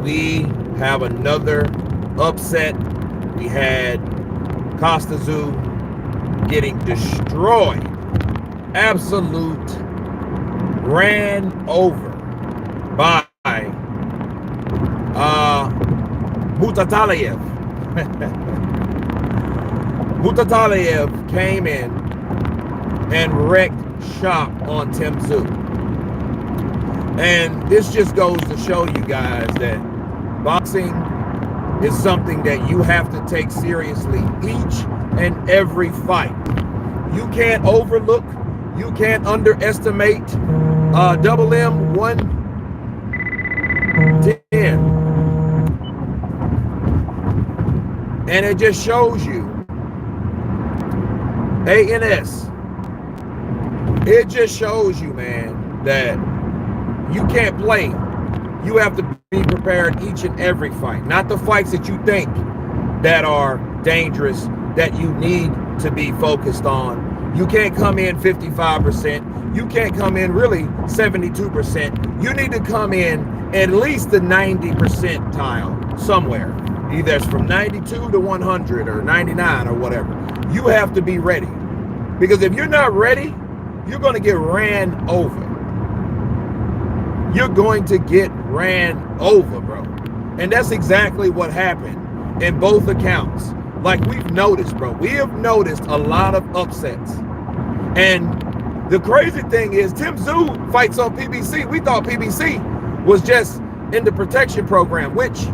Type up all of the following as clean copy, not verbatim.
we have another upset. We had Tszyu getting destroyed, absolute ran over by Murtazaliev. Murtazaliev came in and wrecked shop on Tszyu. And this just goes to show you guys that boxing is something that you have to take seriously each and every fight. You can't overlook, you can't underestimate Double M 110. And it just shows you, ANS, it just shows you, man, that you can't play. You have to be prepared each and every fight. Not the fights that you think that are dangerous, that you need to be focused on. You can't come in 55%. You can't come in really 72%. You need to come in at least the 90 percentile somewhere. Either it's from 92 to 100 or 99 or whatever. You have to be ready. Because if you're not ready, you're going to get ran over. You're going to get ran over, bro. And that's exactly what happened in both accounts. Like we've noticed, bro. We have noticed a lot of upsets. And the crazy thing is Tszyu fights on PBC. We thought PBC was just in the protection program, which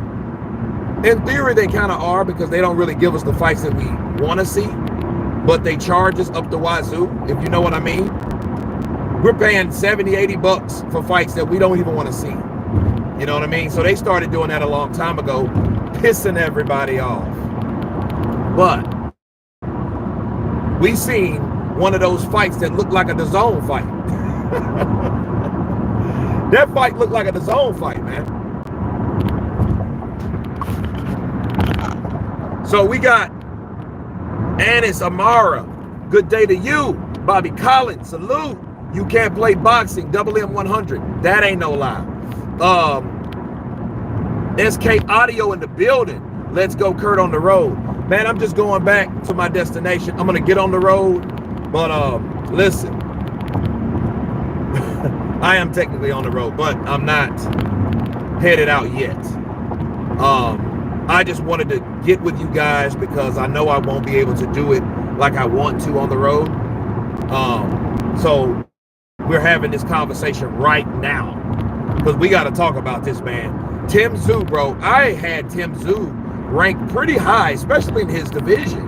in theory they kind of are, because they don't really give us the fights that we want to see. But they charge us up the wazoo, if you know what I mean. We're paying 70, 80 bucks for fights that we don't even want to see. You know what I mean? So they started doing that a long time ago, pissing everybody off. But we seen one of those fights that looked like a DAZN fight. That fight looked like a DAZN fight, man. So we got Anis Amara, good day to you. Bobby Collins, salute. You can't play boxing, Double M 100. That ain't no lie. SK Audio in the building. Let's go, Kurt, on the road. Man, I'm just going back to my destination. I'm gonna get on the road, but listen. I am technically on the road, but I'm not headed out yet. I just wanted to get with you guys because I know I won't be able to do it like I want to on the road. So we're having this conversation right now because we got to talk about this, man. Tszyu, bro. I had Tszyu ranked pretty high, especially in his division.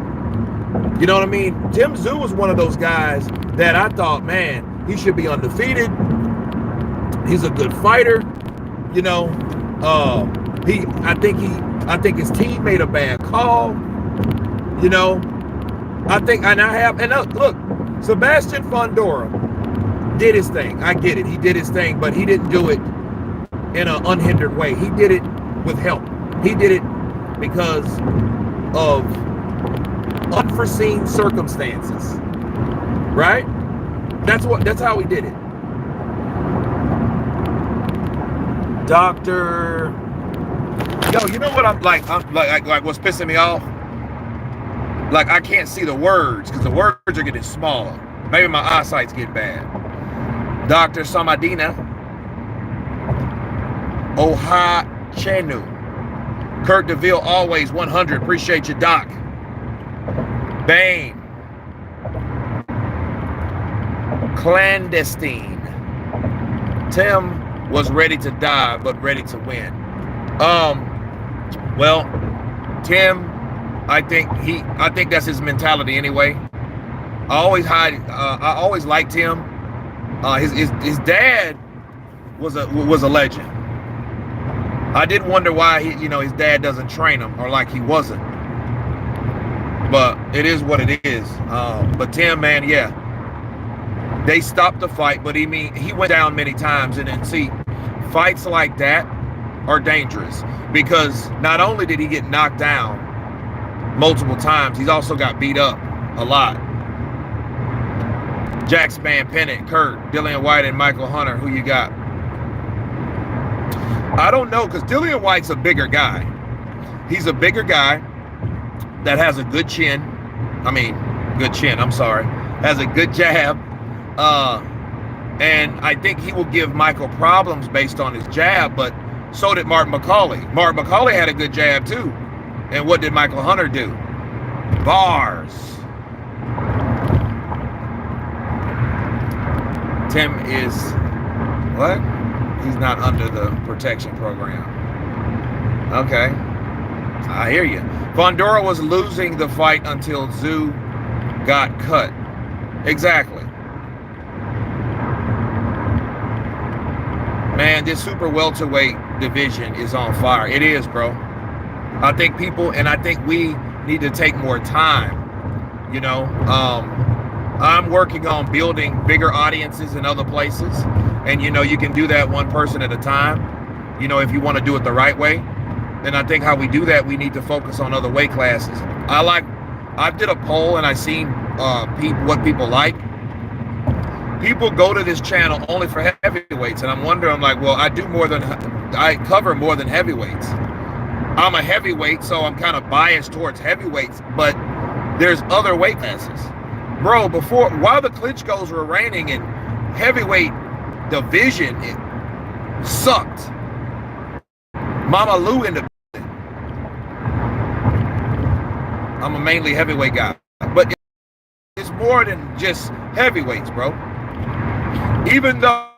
You know what I mean? Tszyu was one of those guys that I thought, man, he should be undefeated. He's a good fighter. You know, I think his team made a bad call. You know, look, Sebastian Fondora did his thing. I get it. He did his thing, but he didn't do it in an unhindered way. He did it with help. He did it because of unforeseen circumstances. Right? That's how he did it. Doctor, yo, you know what I'm like what's pissing me off? Like I can't see the words because the words are getting smaller. Maybe my eyesight's getting bad. Dr. Samadina Oha Chenu. Kurt DeVille, always 100. Appreciate you, Doc. Bane. Clandestine. Tim was ready to die, but ready to win. Well, Tim, I think that's his mentality anyway. I always liked him. His dad was a legend. I did wonder why his dad doesn't train him, or like he wasn't. But it is what it is. But Tim, man, yeah, they stopped the fight, but he went down many times, and then see, fights like that are dangerous because not only did he get knocked down multiple times, he's also got beat up a lot. Jack Span Pennant, Kurt, Dillian White, and Michael Hunter. Who you got? I don't know, because Dillian White's a bigger guy. He's a bigger guy that has a good chin. I'm sorry. Has a good jab. And I think he will give Michael problems based on his jab, but so did Martin McCauley. Martin McCauley had a good jab too. And what did Michael Hunter do? Bars. Tim is, what? He's not under the protection program. Okay. I hear you. Vondora was losing the fight until Tszyu got cut. Exactly. Man, this super welterweight division is on fire. It is, bro. I think people, and I think we need to take more time. You know, I'm working on building bigger audiences in other places. And, you know, you can do that one person at a time, you know, if you want to do it the right way. And I think how we do that, we need to focus on other weight classes. I did a poll and I seen what people like. People go to this channel only for heavyweights, and I'm like, well, I cover more than heavyweights. I'm a heavyweight, so I'm kind of biased towards heavyweights, but there's other weight classes. Bro, while the Klitschko's were reigning in heavyweight division, it sucked. Mama Lou in the I'm a mainly heavyweight guy, but it's more than just heavyweights, bro. Even though,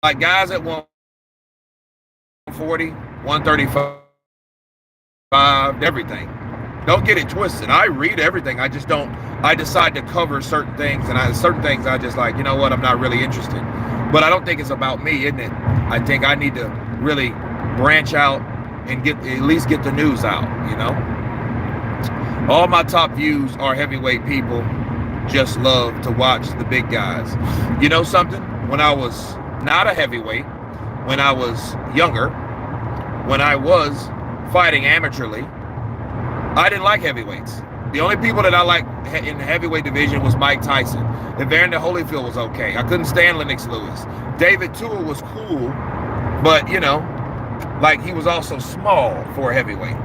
like guys at 140, 135, everything. Don't get it twisted. I read everything. I decide to cover certain things, and certain things I just like, you know what, I'm not really interested. But I don't think it's about me, isn't it? I think I need to really branch out and at least get the news out, you know? All my top views are heavyweight people. Just love to watch the big guys. You know something? When I was not a heavyweight, when I was younger, when I was fighting amateurly, I didn't like heavyweights. The only people that I liked in the heavyweight division was Mike Tyson. Evander Holyfield was okay. I couldn't stand Lennox Lewis. David Tua was cool, but, you know, like he was also small for a heavyweight.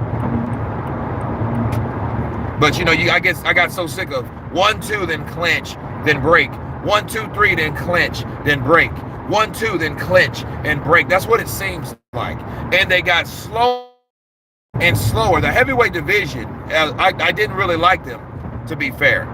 But, you know, I guess I got so sick of 1, 2, then clinch, then break. 1, 2, 3, then clinch, then break. 1, 2, then clinch and break. That's what it seems like. And they got slow and slower. The heavyweight division, I didn't really like them, to be fair.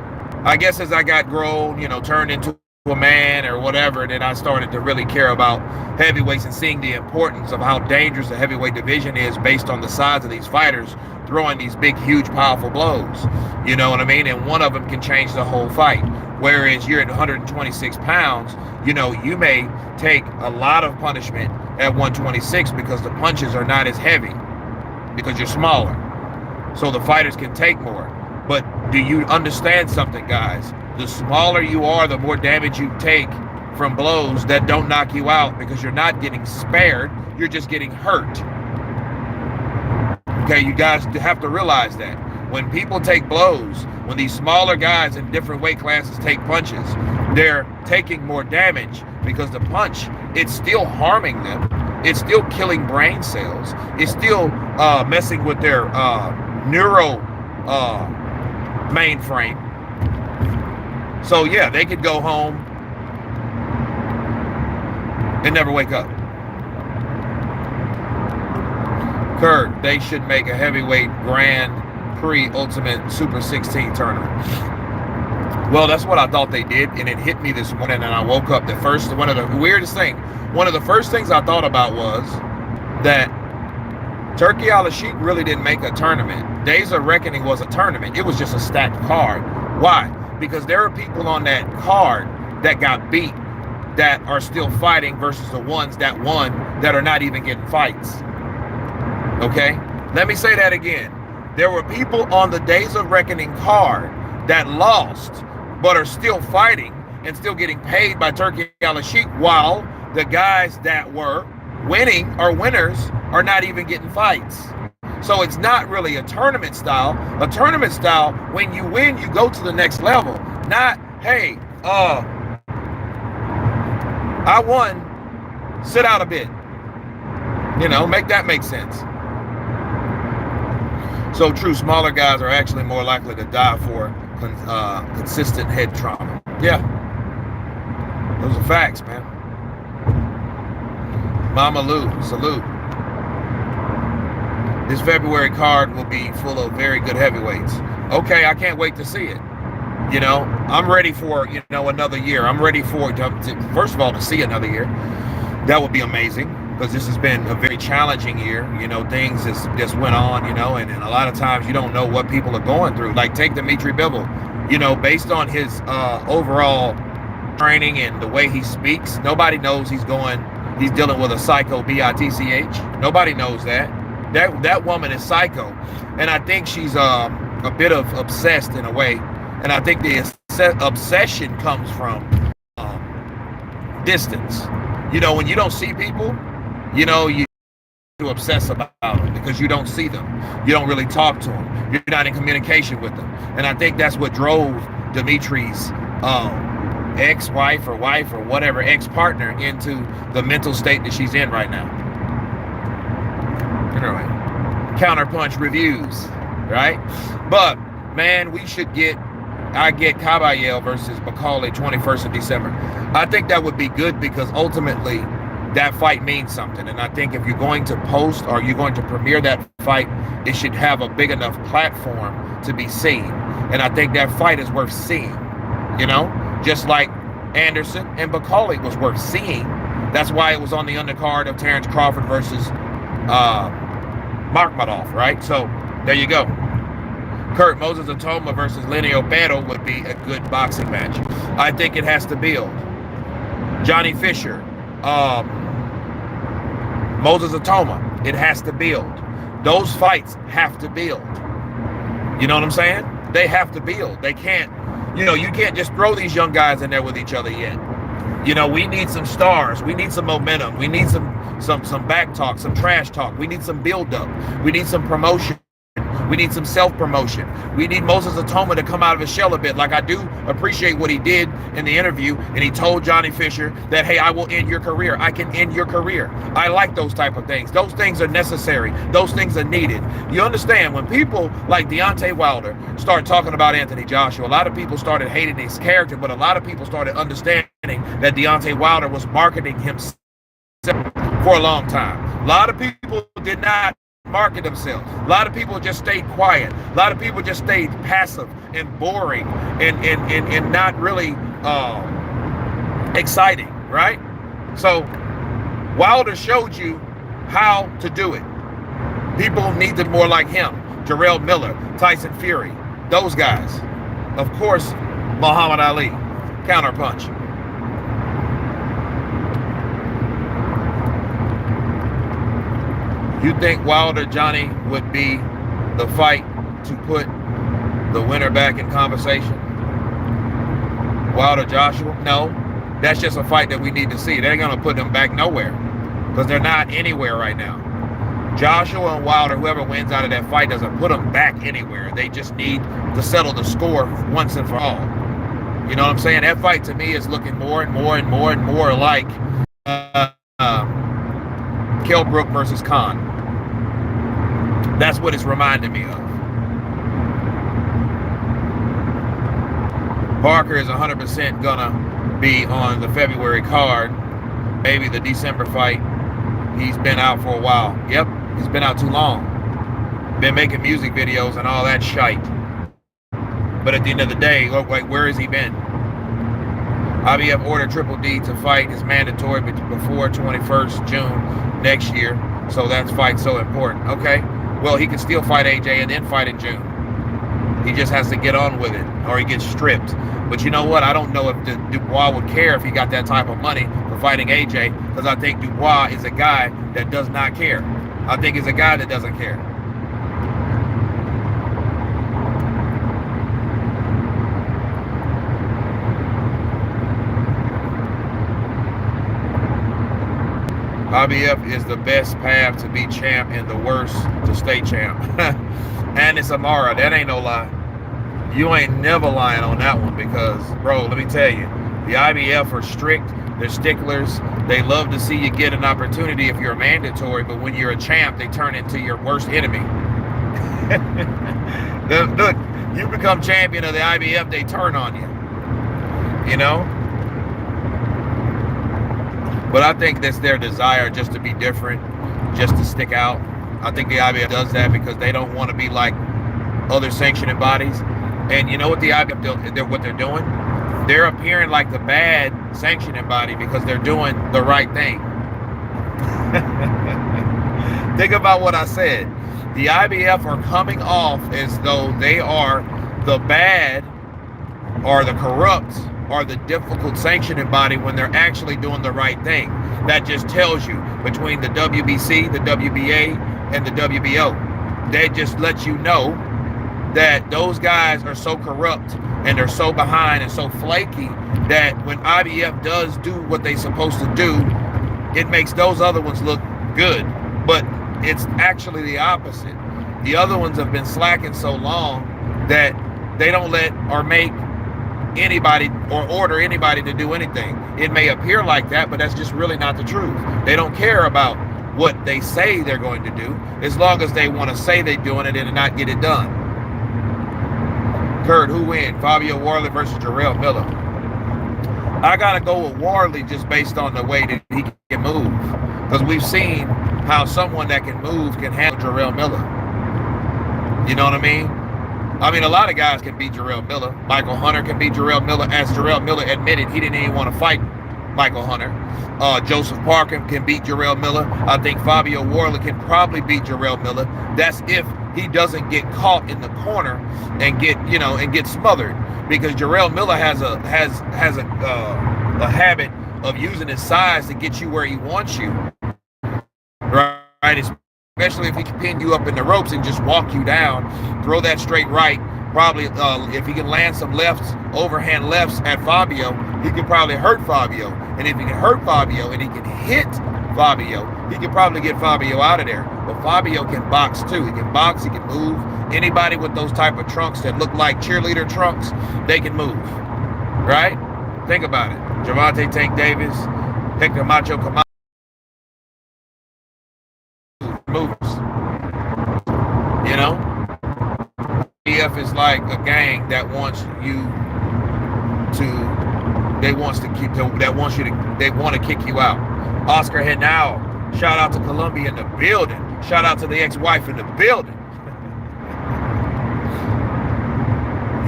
I guess as I got grown, you know, turned into a man or whatever, then I started to really care about heavyweights and seeing the importance of how dangerous the heavyweight division is based on the size of these fighters throwing these big, huge, powerful blows. You know what I mean? And one of them can change the whole fight. Whereas you're at 126 pounds, you know, you may take a lot of punishment at 126 because the punches are not as heavy because you're smaller. So the fighters can take more. But do you understand something, guys? The smaller you are, the more damage you take from blows that don't knock you out because you're not getting spared, you're just getting hurt. Okay, you guys have to realize that. When people take blows, when these smaller guys in different weight classes take punches, they're taking more damage because the punch, it's still harming them. It's still killing brain cells. It's still messing with their neuro mainframe. So yeah, they could go home and never wake up. Kurt, they should make a heavyweight Grand Prix Ultimate Super 16 tournament. Well, that's what I thought they did, and it hit me this morning, and I woke up. One of the first things I thought about was that Turkey Al-Sheikh really didn't make a tournament. Days of Reckoning was a tournament. It was just a stacked card. Why? Because there are people on that card that got beat that are still fighting versus the ones that won that are not even getting fights. Okay? Let me say that again. There were people on the Days of Reckoning card that lost but are still fighting and still getting paid by Turkey Al-Sheikh, while the guys that were winning or winners are not even getting fights. So it's not really a tournament style. A tournament style, when you win, you go to the next level. Not, hey, I won Sit out a bit. Make that make sense. So true, smaller guys are actually more likely to die for consistent head trauma. Yeah, those are facts, man. Mama Lou, salute. This February card will be full of very good heavyweights. Okay, I can't wait to see it. I'm ready for, another year. I'm ready for, first of all, to see another year. That would be amazing, because this has been a very challenging year. Things just went on, and a lot of times you don't know what people are going through. Like, take Dimitri Bivol, based on his overall training and the way he speaks, nobody knows he's dealing with a psycho, B-I-T-C-H. Nobody knows that. That woman is psycho. And I think she's a bit of obsessed in a way. And I think the obsession comes from distance. When you don't see people, you obsess about them because you don't see them. You don't really talk to them. You're not in communication with them. And I think that's what drove Dimitri's ex-wife or wife or whatever, ex-partner, into the mental state that she's in right now. Anyway, Counterpunch reviews, right? But, man, I get Kabayel versus Bakale 21st of December. I think that would be good because ultimately that fight means something. And I think if you're going to post or you're going to premiere that fight, it should have a big enough platform to be seen. And I think that fight is worth seeing, just like Anderson and Bakale was worth seeing. That's why it was on the undercard of Terrence Crawford versus Makhmudov, right? So there you go. Kurt, Moses Atoma versus Lenny Obero would be a good boxing match. I think it has to build. Johnny Fisher, Moses Atoma, it has to build. Those fights have to build. You know what I'm saying? They have to build. They can't, you can't just throw these young guys in there with each other yet. We need some stars. We need some momentum. We need some back talk, some trash talk. We need some build up. We need some promotion. We need some self-promotion. We need Moses Atoma to come out of his shell a bit. Like, I do appreciate what he did in the interview, and he told Johnny Fisher that, hey, I will end your career. I can end your career. I like those type of things. Those things are necessary. Those things are needed. You understand, when people like Deontay Wilder start talking about Anthony Joshua, a lot of people started hating his character, but a lot of people started understanding that Deontay Wilder was marketing himself for a long time. A lot of people did not market themselves. A lot of people just stayed quiet. A lot of people just stayed passive and boring and not really exciting, right? So Wilder showed you how to do it. People need to be more like him. Jarrell Miller, Tyson Fury, those guys. Of course, Muhammad Ali. Counterpunch. You think Wilder Johnny would be the fight to put the winner back in conversation? Wilder Joshua? No. That's just a fight that we need to see. They ain't going to put them back nowhere because they're not anywhere right now. Joshua and Wilder, whoever wins out of that fight, doesn't put them back anywhere. They just need to settle the score once and for all. You know what I'm saying? That fight to me is looking more and more and more and more like Kell Brook versus Khan. That's what it's reminding me of. Parker is 100% gonna be on the February card. Maybe the December fight. He's been out for a while. Yep, he's been out too long. Been making music videos and all that shite. But at the end of the day, like, where has he been? IBF ordered Triple D to fight is mandatory before 21st June next year. So that fight's so important. Okay. Well, he can still fight AJ and then fight in June. He just has to get on with it or he gets stripped. But you know what? I don't know if Dubois would care if he got that type of money for fighting AJ, because I think Dubois is a guy that does not care. I think he's a guy that doesn't care. IBF is the best path to be champ and the worst to stay champ. And it's Amara. That ain't no lie. You ain't never lying on that one because, bro, let me tell you, the IBF are strict. They're sticklers. They love to see you get an opportunity if you're a mandatory, but when you're a champ, they turn into your worst enemy. Look, you become champion of the IBF, they turn on you. You know? But I think that's their desire, just to be different, just to stick out. I think the IBF does that because they don't want to be like other sanctioning bodies. And you know what the IBF, what they're doing? They're appearing like the bad sanctioning body because they're doing the right thing. Think about what I said. The IBF are coming off as though they are the bad or the corrupt or the difficult sanctioning body when they're actually doing the right thing. That just tells you between the WBC, the WBA, and the WBO. They just let you know that those guys are so corrupt and they're so behind and so flaky that when IBF does do what they're supposed to do, it makes those other ones look good. But it's actually the opposite. The other ones have been slacking so long that they don't let or make anybody or order anybody to do anything. It may appear like that, but that's just really not the truth. They don't care about what they say they're going to do as long as they want to say they're doing it and not get it done. Kurt, who win? Fabio Warley versus Jarrell Miller. I gotta go with Warley just based on the way that he can move, because we've seen how someone that can move can handle Jarrell Miller. You know what I mean? I mean, a lot of guys can beat Jarrell Miller. Michael Hunter can beat Jarrell Miller. As Jarrell Miller admitted, he didn't even want to fight Michael Hunter. Joseph Parker can beat Jarrell Miller. I think Fabio Warley can probably beat Jarrell Miller. That's if he doesn't get caught in the corner and get smothered. Because Jarrell Miller has a habit of using his size to get you where he wants you. Right? Especially if he can pin you up in the ropes and just walk you down, throw that straight right. Probably if he can land some lefts, overhand lefts at Fabio, he could probably hurt Fabio. And if he can hurt Fabio and he can hit Fabio, he could probably get Fabio out of there. But Fabio can box too. He can box, he can move. Anybody with those type of trunks that look like cheerleader trunks, they can move. Right? Think about it. Gervonta Tank Davis, Hector Macho Camacho moves. You know? BF is like a gang that wants you to, they want to kick you out. Oscar Henao, shout out to Columbia in the building. Shout out to the ex-wife in the building.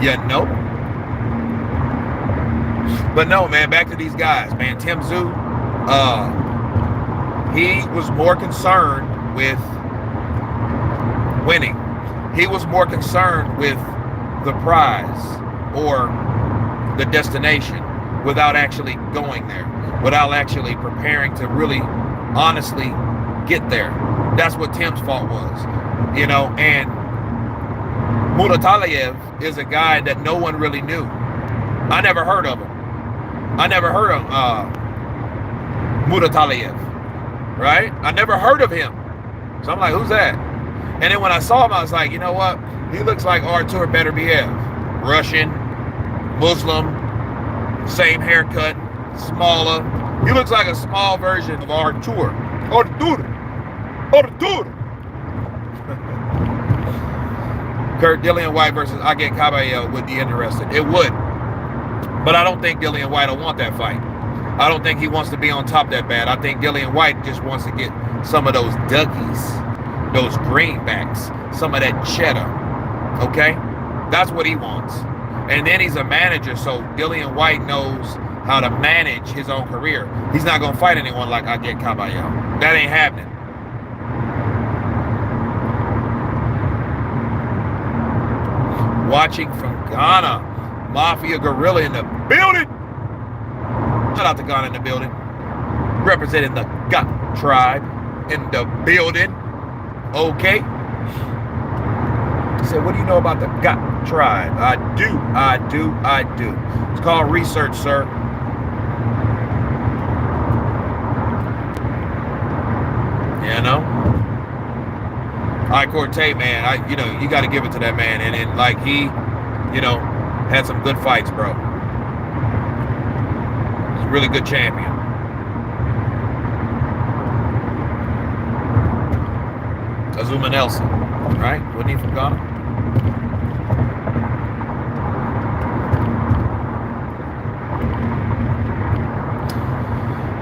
You know? But no, man, back to these guys, man. Tszyu, he was more concerned with winning. He was more concerned with the prize or the destination without actually going there, without actually preparing to really honestly get there. That's what Tim's fault was, you know. And Murtazaliev is a guy that no one really knew. I never heard of him. I never heard of Murtazaliev, right? I never heard of him. So I'm like, who's that? And then when I saw him, I was like, you know what? He looks like Artur Beterbiev. Russian, Muslim, same haircut, smaller. He looks like a small version of Artur. Artur! Kurt, Dillian White versus Aguet Caballero would be interesting. It would. But I don't think Dillian White will want that fight. I don't think he wants to be on top that bad. I think Dillian White just wants to get some of those Dougies, those greenbacks, some of that cheddar. Okay? That's what he wants. And then he's a manager, so Dillian White knows how to manage his own career. He's not going to fight anyone like Aguet Caballero. That ain't happening. Watching from Ghana, Mafia Gorilla in the building. Shout out to Ghana in the building. Representing the Ghana tribe in the building. Okay. He said, what do you know about the Ghana tribe? I do. It's called research, sir. You know? Corte, man, you got to give it to that man. And like he, had some good fights, bro. He's a really good champion. Zuma Nelson, right? Wasn't he from Ghana?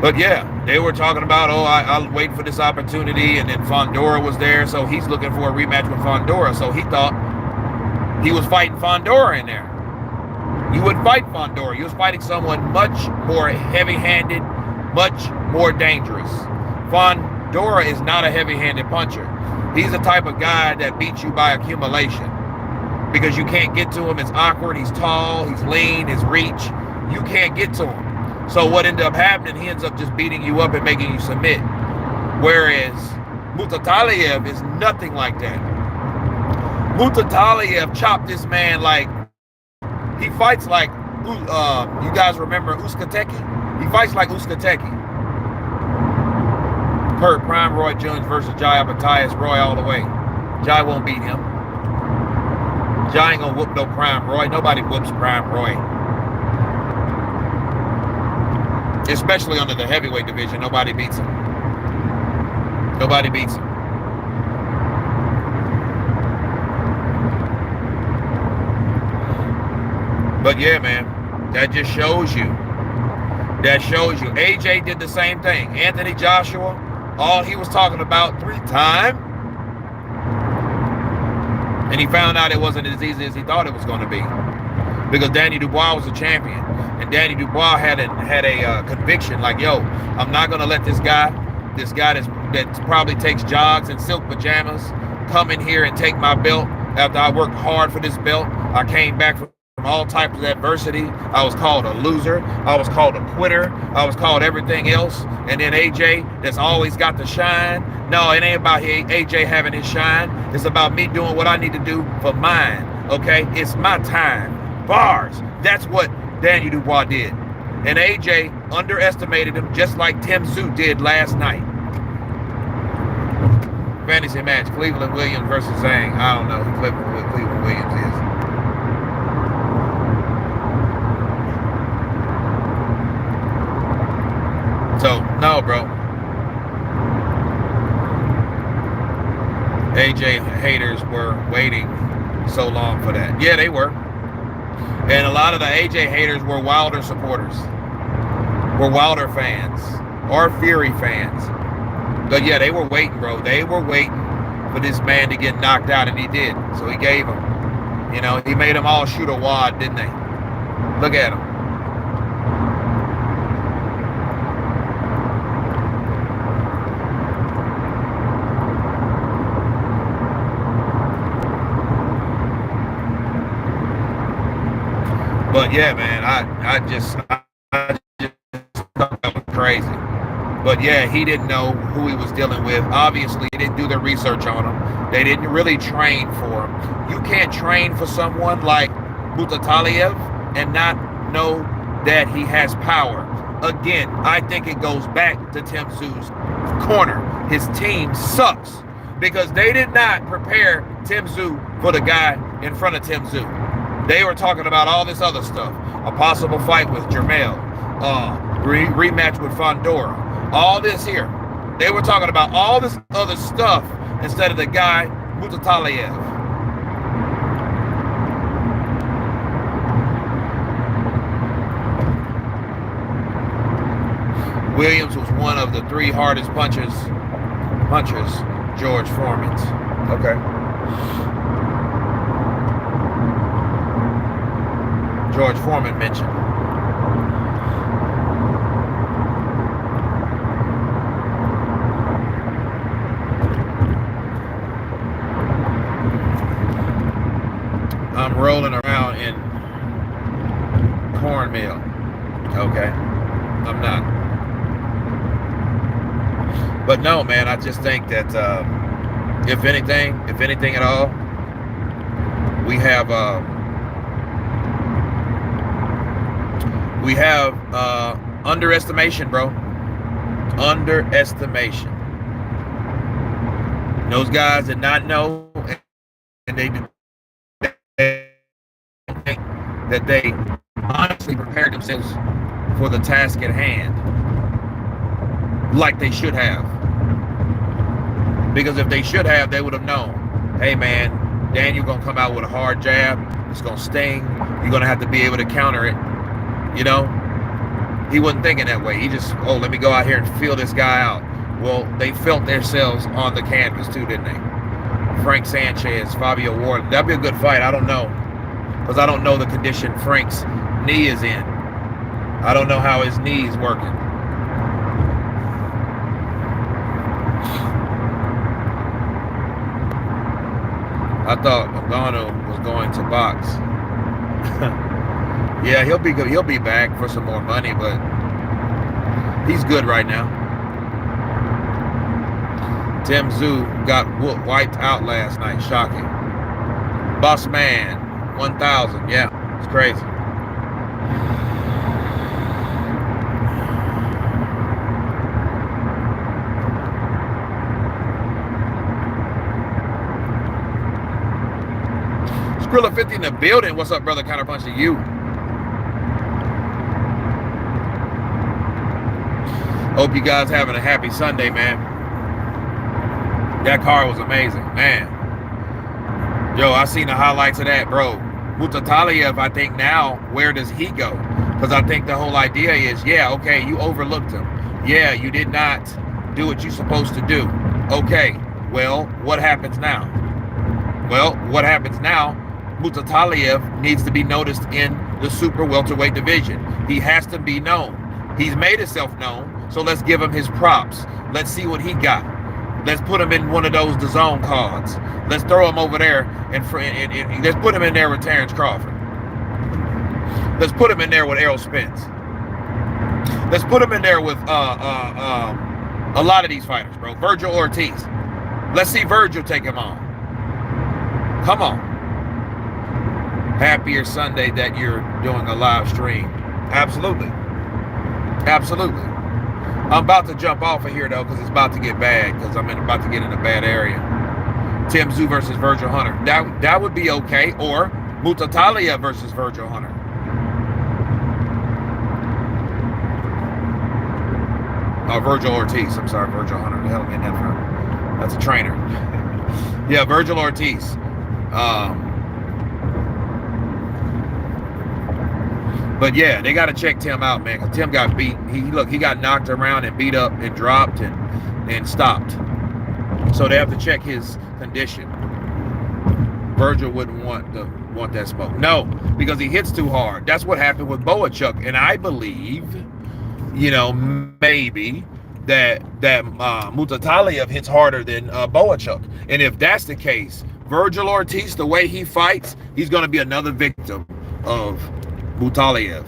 But yeah, they were talking about, oh, I'll wait for this opportunity, and then Fondora was there, so he's looking for a rematch with Fondora, so he thought he was fighting Fondora in there. You wouldn't fight Fondora. You was fighting someone much more heavy-handed, much more dangerous. Fondora is not a heavy-handed puncher. He's the type of guy that beats you by accumulation because you can't get to him. It's awkward. He's tall. He's lean. His reach. You can't get to him. So what ended up happening, he ends up just beating you up and making you submit. Whereas Murtazaliev is nothing like that. Murtazaliev chopped this man like, he fights like, you guys remember Uskateki? He fights like Uskateki. Per Prime Roy Jones versus Jai Abataeus, Roy all the way. Jai won't beat him. Jai ain't gonna whoop no Prime Roy. Nobody whoops Prime Roy. Especially under the heavyweight division, nobody beats him. Nobody beats him. But yeah, man, that just shows you. That shows you. AJ did the same thing. Anthony Joshua, all he was talking about 3-time. And he found out it wasn't as easy as he thought it was going to be. Because Danny Dubois was a champion. And Danny Dubois had a conviction like, yo, I'm not going to let this guy that probably takes jogs and silk pajamas come in here and take my belt after I worked hard for this belt. I came back from all types of adversity. I was called a loser. I was called a quitter. I was called everything else. And then AJ, that's always got the shine. No, it ain't about AJ having his shine. It's about me doing what I need to do for mine. Okay? It's my time. Bars. That's what Danny Dubois did. And AJ underestimated him just like Tszyu did last night. Fantasy match, Cleveland Williams versus Zhang. I don't know who Cleveland Williams is. So, no, bro. AJ haters were waiting so long for that. Yeah, they were. And a lot of the AJ haters were Wilder supporters. Were Wilder fans. Or Fury fans. But yeah, they were waiting, bro. They were waiting for this man to get knocked out, and he did. So he gave him. You know, he made them all shoot a wad, didn't they? Look at him. But yeah, man, I just thought that was crazy. But yeah, he didn't know who he was dealing with. Obviously, he didn't do their research on him. They didn't really train for him. You can't train for someone like Murtazaliev and not know that he has power. Again, I think it goes back to Tszyu's corner. His team sucks because they did not prepare Tszyu for the guy in front of Tszyu. They were talking about all this other stuff. A possible fight with Jermell. Rematch with Fondora. All this here. They were talking about all this other stuff instead of the guy, Murtazaliev. Williams was one of the 3 hardest punchers, George Foreman's. Okay. George Foreman mentioned. I'm rolling around in cornmeal. Okay. I'm not. But no, man, I just think that if anything at all, we have underestimation, bro. Underestimation. Those guys did not know, and they think that they honestly prepared themselves for the task at hand, like they should have. Because if they should have, they would have known, hey man, Daniel gonna come out with a hard jab, it's gonna sting, you're gonna have to be able to counter it. You know, he wasn't thinking that way. He just, oh, let me go out here and feel this guy out. Well, they felt themselves on the canvas too, didn't they? Frank Sanchez, Fabio Ward. That'd be a good fight. I don't know, because I don't know the condition Frank's knee is in. I don't know how his knee is working. I thought Ngannou was going to box. Yeah, he'll be good. He'll be back for some more money, but he's good right now. Tszyu got wiped out last night. Shocking. Boss man, 1,000. Yeah, it's crazy. Skrilla 50 in the building. What's up, brother? Counterpunched to you. Hope you guys having a happy Sunday, man. That car was amazing, man. Yo, I seen the highlights of that, bro. Murtazaliev, I think now, where does he go? Because I think the whole idea is, yeah, okay, you overlooked him. Yeah, you did not do what you're supposed to do. Okay, well, what happens now? Well, what happens now, Murtazaliev needs to be noticed in the super welterweight division. He has to be known. He's made himself known, so let's give him his props. Let's see what he got. Let's put him in one of those DAZN cards. Let's throw him over there and let's put him in there with Terrence Crawford. Let's put him in there with Errol Spence. Let's put him in there with a lot of these fighters, bro. Virgil Ortiz. Let's see Virgil take him on. Come on. Happier Sunday that you're doing a live stream. Absolutely. Absolutely. I'm about to jump off of here, though, because it's about to get bad, because I'm about to get in a bad area. Tszyu versus Virgil Hunter. That would be okay. Or Murtazaliev versus Virgil Hunter. Virgil Ortiz. I'm sorry, Virgil Hunter. Where the hell am I getting that from? That's a trainer. Yeah, Virgil Ortiz. But yeah, they got to check Tim out, man. Because Tim got beat. He got knocked around and beat up and dropped and stopped. So they have to check his condition. Virgil wouldn't want that smoke. No, because he hits too hard. That's what happened with Boachuk. And I believe, maybe that Murtazaliev hits harder than Boachuk. And if that's the case, Virgil Ortiz, the way he fights, he's going to be another victim of Murtazaliev.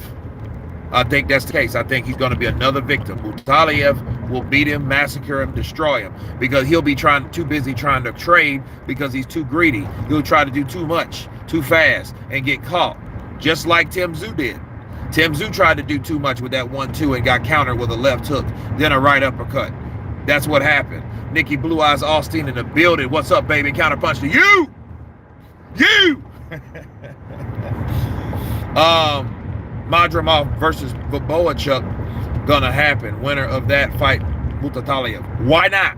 I think that's the case. I think he's going to be another victim. Murtazaliev will beat him, massacre him, destroy him, because he'll be too busy trying to trade because he's too greedy. He'll try to do too much, too fast, and get caught, just like Tszyu did. Tszyu tried to do too much with that 1-2 and got countered with a left hook, then a right uppercut. That's what happened. Nikki Blue Eyes Austin in the building. What's up, baby? Counterpunch to you. Madrimov versus Boachuk gonna happen. Winner of that fight, Murtazaliev. Why not?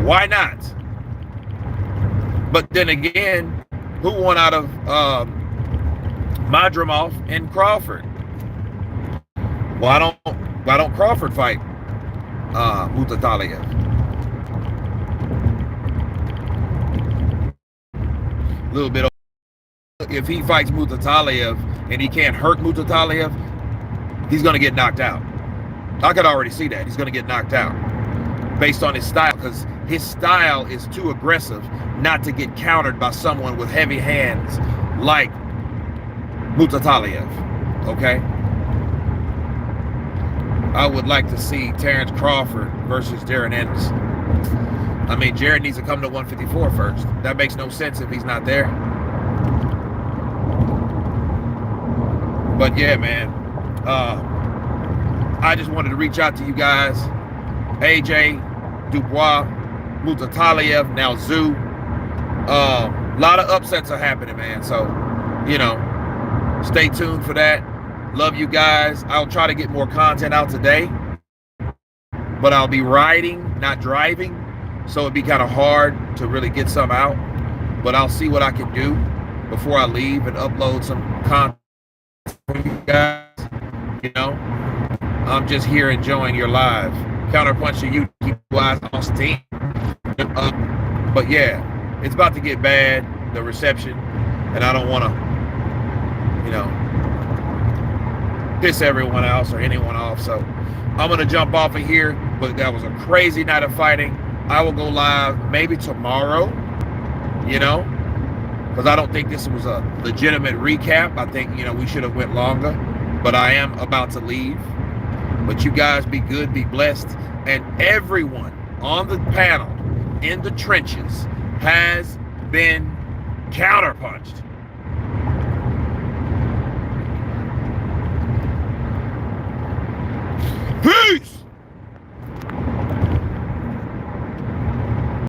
Why not? But then again, who won out of Madrimov and Crawford? Why don't Crawford fight Murtazaliev? A little bit. If he fights Murtazaliev and he can't hurt Murtazaliev, he's going to get knocked out. I could already see that. He's going to get knocked out based on his style, because his style is too aggressive not to get countered by someone with heavy hands like Murtazaliev. Okay? I would like to see Terrence Crawford versus Jared Anderson. I mean, Jared needs to come to 154 first. That makes no sense if he's not there. But yeah, man, I just wanted to reach out to you guys. AJ, Dubois, Murtazaliev, now Tszyu. A lot of upsets are happening, man. So, stay tuned for that. Love you guys. I'll try to get more content out today, but I'll be riding, not driving. so it'd be kind of hard to really get some out. But I'll see what I can do before I leave and upload some content for you guys. You know, I'm just here enjoying your live. Counterpunch to you, keep your eyes on Steam. But yeah, it's about to get bad, the reception, and I don't want to, you know, piss everyone else or anyone off. So I'm going to jump off of here, but that was a crazy night of fighting. I will go live maybe tomorrow, you know, because I don't think this was a legitimate recap. I think, you know, we should have went longer, but I am about to leave. But you guys be good, be blessed, and everyone on the panel in the trenches has been counterpunched.